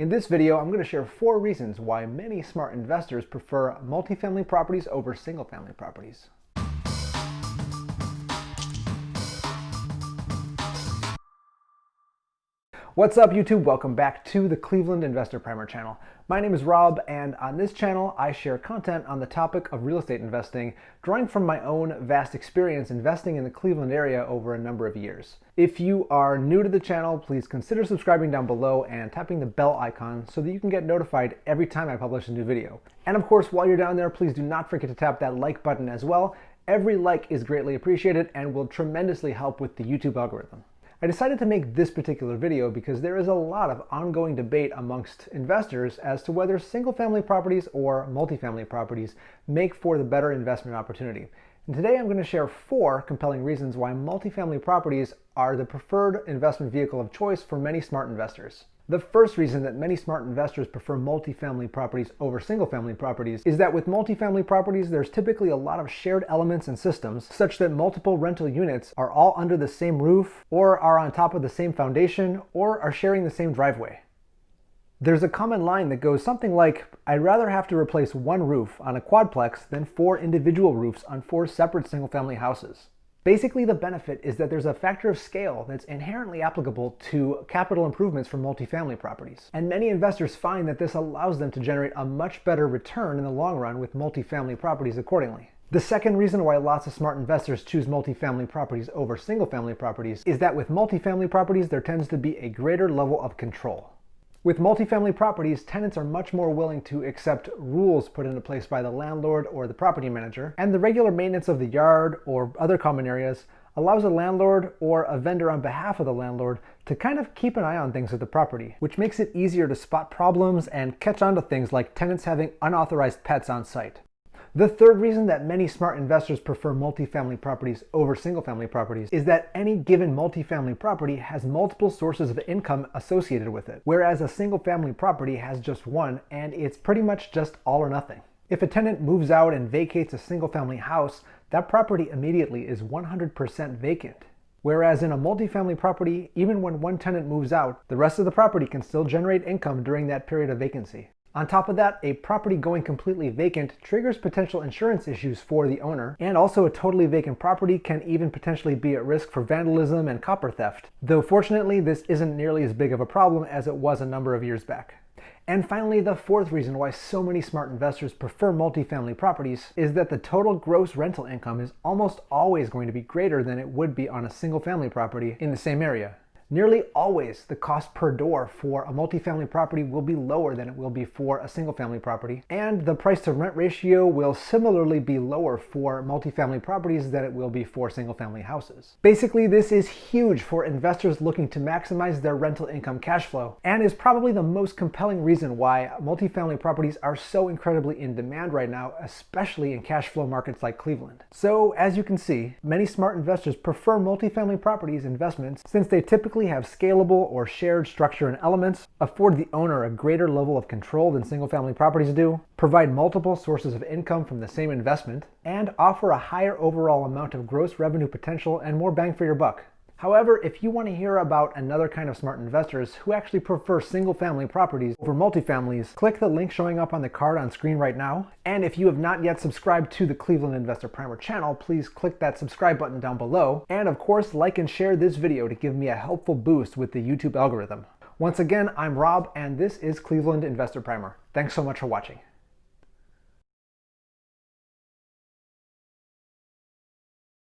In this video, I'm going to share 4 reasons why many smart investors prefer multifamily properties over single-family properties. What's up, YouTube? Welcome back to the Cleveland Investor Primer channel. My name is Rob, and on this channel, I share content on the topic of real estate investing, drawing from my own vast experience investing in the Cleveland area over a number of years. If you are new to the channel, please consider subscribing down below and tapping the bell icon so that you can get notified every time I publish a new video. And of course, while you're down there, please do not forget to tap that like button as well. Every like is greatly appreciated and will tremendously help with the YouTube algorithm. I decided to make this particular video because there is a lot of ongoing debate amongst investors as to whether single-family properties or multifamily properties make for the better investment opportunity. And today I'm going to share 4 compelling reasons why multifamily properties are the preferred investment vehicle of choice for many smart investors. The first reason that many smart investors prefer multifamily properties over single-family properties is that with multifamily properties, there's typically a lot of shared elements and systems such that multiple rental units are all under the same roof, or are on top of the same foundation, or are sharing the same driveway. There's a common line that goes something like, I'd rather have to replace one roof on a quadplex than 4 individual roofs on 4 separate single-family houses. Basically, the benefit is that there's a factor of scale that's inherently applicable to capital improvements for multifamily properties. And many investors find that this allows them to generate a much better return in the long run with multifamily properties accordingly. The second reason why lots of smart investors choose multifamily properties over single-family properties is that with multifamily properties, there tends to be a greater level of control. With multifamily properties, tenants are much more willing to accept rules put into place by the landlord or the property manager, and the regular maintenance of the yard or other common areas allows a landlord or a vendor on behalf of the landlord to kind of keep an eye on things at the property, which makes it easier to spot problems and catch on to things like tenants having unauthorized pets on site. The third reason that many smart investors prefer multifamily properties over single-family properties is that any given multifamily property has multiple sources of income associated with it, whereas a single-family property has just one, and it's pretty much just all or nothing. If a tenant moves out and vacates a single-family house, that property immediately is 100% vacant. Whereas in a multifamily property, even when one tenant moves out, the rest of the property can still generate income during that period of vacancy. On top of that, a property going completely vacant triggers potential insurance issues for the owner, and also a totally vacant property can even potentially be at risk for vandalism and copper theft, though fortunately this isn't nearly as big of a problem as it was a number of years back. And finally, the fourth reason why so many smart investors prefer multifamily properties is that the total gross rental income is almost always going to be greater than it would be on a single-family property in the same area. Nearly always, the cost per door for a multifamily property will be lower than it will be for a single-family property, and the price-to-rent ratio will similarly be lower for multifamily properties than it will be for single-family houses. Basically, this is huge for investors looking to maximize their rental income cash flow, and is probably the most compelling reason why multifamily properties are so incredibly in demand right now, especially in cash flow markets like Cleveland. So, as you can see, many smart investors prefer multifamily properties investments since they typically have scalable or shared structure and elements, afford the owner a greater level of control than single-family properties do, provide multiple sources of income from the same investment, and offer a higher overall amount of gross revenue potential and more bang for your buck. However, if you want to hear about another kind of smart investors who actually prefer single-family properties over multifamilies, click the link showing up on the card on screen right now. And if you have not yet subscribed to the Cleveland Investor Primer channel, please click that subscribe button down below. And of course, like and share this video to give me a helpful boost with the YouTube algorithm. Once again, I'm Rob, and this is Cleveland Investor Primer. Thanks so much for watching.